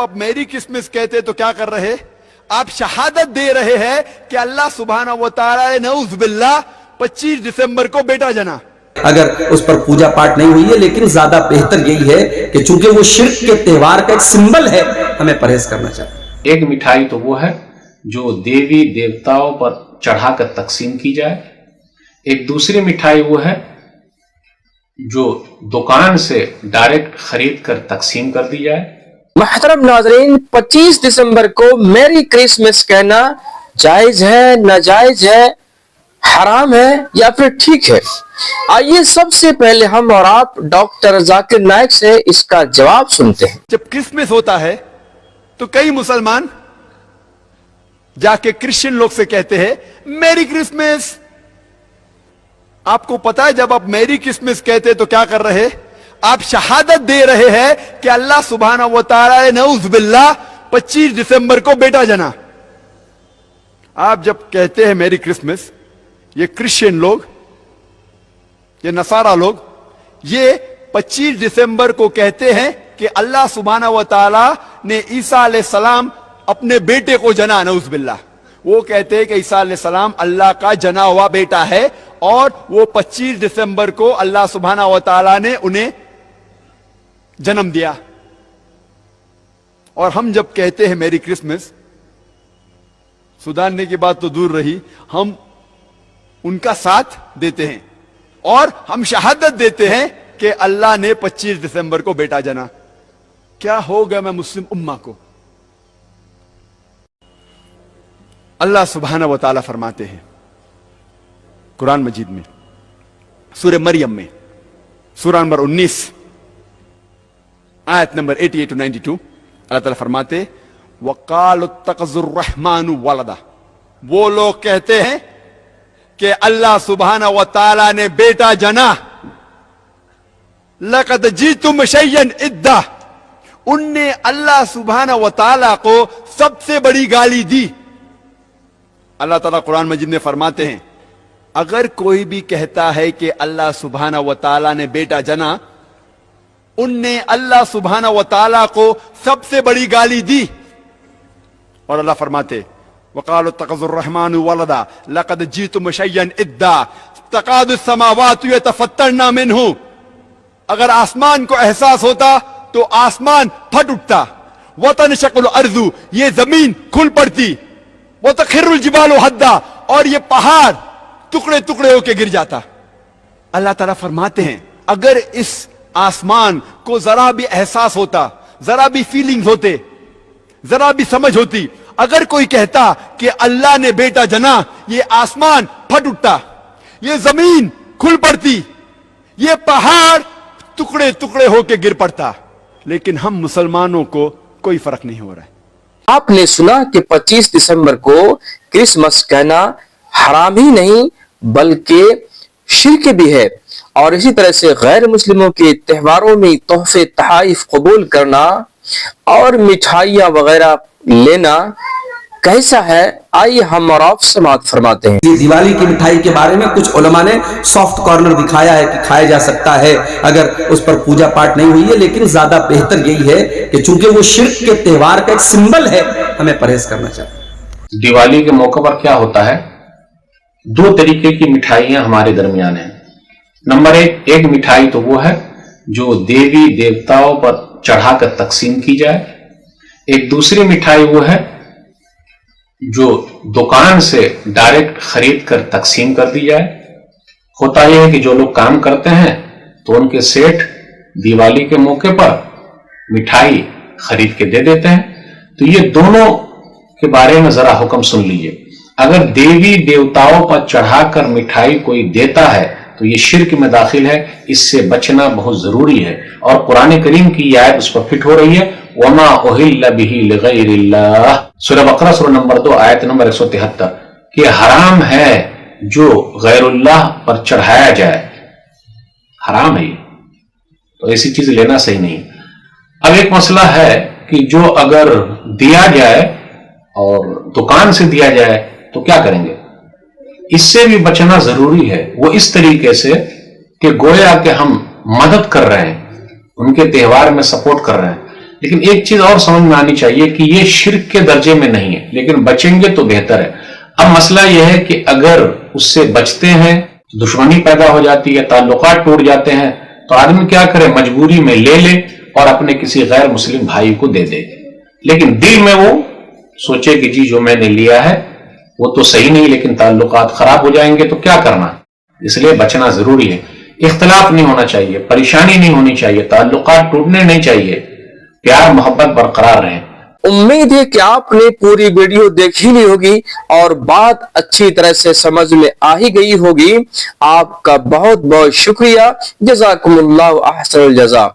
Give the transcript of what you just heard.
آپ میری کرسمس کہتے تو کیا کر رہے؟ آپ شہادت دے رہے ہیں کہ اللہ سبحانہ و تعالیٰ نے نعوذ باللہ 25 دسمبر کو بیٹا جنا. اگر اس پر پوجا پاٹ نہیں ہوئی ہے، لیکن زیادہ بہتر یہی ہے کہ چونکہ وہ شرک کے تہوار کا ایک سمبل ہے، ہمیں پرہیز کرنا چاہیے. ایک مٹھائی تو وہ ہے جو دیوی دیوتاؤں پر چڑھا کر تقسیم کی جائے. ایک دوسری مٹھائی وہ ہے جو دکان سے ڈائریکٹ خرید کر تقسیم کر دی جائے. محترم ناظرین، 25 دسمبر کو میری کرسمس کہنا جائز ہے، ناجائز ہے، حرام ہے یا پھر ٹھیک ہے؟ آئیے سب سے پہلے ہم اور آپ ڈاکٹر ذاکر نائک سے اس کا جواب سنتے ہیں. جب کرسمس ہوتا ہے تو کئی مسلمان جا کے کرسچن لوگ سے کہتے ہیں میری کرسمس. آپ کو پتا ہے جب آپ میری کرسمس کہتے تو کیا کر رہے؟ آپ شہادت دے رہے ہیں کہ اللہ سبحانہ و تعالیٰ نے نعوذ باللہ 25 دسمبر کو بیٹا جنا. آپ جب کہتے ہیں میری کرسمس، یہ کرسچن لوگ، یہ نصارہ لوگ، یہ 25 دسمبر کو کہتے ہیں کہ اللہ سبحانہ و تعالیٰ نے عیسیٰ علیہ السلام اپنے بیٹے کو جنا. نعوذ باللہ. وہ کہتے ہیں کہ عیسیٰ علیہ السلام اللہ کا جنا ہوا بیٹا ہے اور وہ 25 دسمبر کو اللہ سبحانہ و تعالیٰ نے انہیں جنم دیا. اور ہم جب کہتے ہیں میری کرسمس، سدھارنے کی بات تو دور رہی، ہم ان کا ساتھ دیتے ہیں اور ہم شہادت دیتے ہیں کہ اللہ نے 25 دسمبر کو بیٹا جنا. کیا ہوگا میں مسلم امہ کو؟ اللہ سبحانہ و تعالیٰ فرماتے ہیں قرآن مجید میں، سورہ مریم میں، سورہ نمبر 19 آیت نمبر 88 to 92، اللہ تعالیٰ فرماتے وَقَالُوا اتَّخَذَ الرَّحْمَنُ وَلَدًا. وہ لوگ کہتے ہیں کہ اللہ سبحانہ و تعالیٰ نے بیٹا جنا. لَقَدْ جِئْتُمْ شَيْئًا إِدًّا. ان نے اللہ سبحانہ و تعالیٰ کو سب سے بڑی گالی دی. اللہ تعالیٰ قرآن مجید میں فرماتے ہیں اگر کوئی بھی کہتا ہے کہ اللہ سبحانہ و تعالیٰ نے بیٹا جنا، ان نے اللہ سبحانہ و تعالیٰ کو سب سے بڑی گالی دی. اور اللہ فرماتے وَقَالُوا اتَّخَذَ الرَّحْمَنُ وَلَدًا لَقَدْ جِئْتُمْ شَيْئًا إِدًّا تَكَادُ السَّمَاوَاتُ يَتَفَطَّرْنَ مِنْهُ. اگر آسمان کو احساس ہوتا تو آسمان پھٹ اٹھتا. وَتَنشَقُّ الْأَرْضُ، یہ زمین کھل پڑتی. وَتَخِرُّ الْجِبَالُ هَدًّا، اور یہ پہاڑ ٹکڑے ٹکڑے ہو کے گر جاتا. اللہ تعالیٰ فرماتے ہیں اگر اس آسمان کو ذرا بھی احساس ہوتا، ذرا بھی فیلنگز ہوتے، ذرا بھی سمجھ ہوتی، اگر کوئی کہتا کہ اللہ نے بیٹا جنا، یہ آسمان پھٹ اٹھتا، یہ زمین کھل پڑتی، یہ پہاڑ ٹکڑے ٹکڑے ہو کے گر پڑتا. لیکن ہم مسلمانوں کو کوئی فرق نہیں ہو رہا ہے. آپ نے سنا کہ 25 دسمبر کو کرسمس کہنا حرام ہی نہیں بلکہ شرک بھی ہے. اور اسی طرح سے غیر مسلموں کے تہواروں میں تحفے تحائف قبول کرنا اور مٹھائیاں وغیرہ لینا کیسا ہے؟ آئیے ہم اور آپ سماعت فرماتے ہیں. دیوالی کی مٹھائی کے بارے میں کچھ علماء نے سافٹ کارنر دکھایا ہے کہ کھایا جا سکتا ہے اگر اس پر پوجا پاٹ نہیں ہوئی ہے، لیکن زیادہ بہتر یہی ہے کہ چونکہ وہ شرک کے تہوار کا ایک سمبل ہے، ہمیں پرہیز کرنا چاہیے. دیوالی کے موقع پر کیا ہوتا ہے؟ دو طریقے کی مٹھائیاں ہمارے درمیان ہیں. نمبر ایک مٹھائی تو وہ ہے جو دیوی دیوتاؤں پر چڑھا کر تقسیم کی جائے. ایک دوسری مٹھائی وہ ہے جو دکان سے ڈائریکٹ خرید کر تقسیم کر دی جائے. ہوتا یہ ہے کہ جو لوگ کام کرتے ہیں تو ان کے سیٹ دیوالی کے موقع پر مٹھائی خرید کے دے دیتے ہیں. تو یہ دونوں کے بارے میں ذرا حکم سن لیجئے. اگر دیوی دیوتاؤں پر چڑھا کر مٹھائی کوئی دیتا ہے تو یہ شرک میں داخل ہے. اس سے بچنا بہت ضروری ہے اور قرآن کریم کی یہ آیت اس پر فٹ ہو رہی ہے. وَمَا أُهِلَّ بِهِ لِغَيْرِ اللَّهِ، سورہ بقرہ سورہ نمبر 2 آیت نمبر 173، کہ حرام ہے جو غیر اللہ پر چڑھایا جائے. حرام ہے یہ، تو ایسی چیز لینا صحیح نہیں. اب ایک مسئلہ ہے کہ جو اگر دیا جائے اور دکان سے دیا جائے تو کیا کریں گے؟ اس سے بھی بچنا ضروری ہے. وہ اس طریقے سے کہ گویا کہ ہم مدد کر رہے ہیں، ان کے تہوار میں سپورٹ کر رہے ہیں. لیکن ایک چیز اور سمجھ میں آنی چاہیے کہ یہ شرک کے درجے میں نہیں ہے، لیکن بچیں گے تو بہتر ہے۔ اب مسئلہ یہ ہے کہ اگر اس سے بچتے ہیں تو دشمنی پیدا ہو جاتی ہے، تعلقات ٹوٹ جاتے ہیں، تو آدمی کیا کرے، مجبوری میں لے لے اور اپنے کسی غیر مسلم بھائی کو دے دے، لیکن دل میں وہ سوچے کہ جی جو میں نے لیا ہے وہ تو صحیح نہیں، لیکن تعلقات خراب ہو جائیں گے تو کیا کرنا۔ اس لیے بچنا ضروری ہے، اختلاف نہیں ہونا چاہیے، پریشانی نہیں ہونی چاہیے، تعلقات ٹوٹنے نہیں چاہیے، پیار محبت برقرار رہیں۔ امید ہے کہ آپ نے پوری ویڈیو دیکھی لی ہوگی اور بات اچھی طرح سے سمجھ میں آ ہی گئی ہوگی۔ آپ کا بہت بہت شکریہ، جزاکم اللہ احسن الجزا۔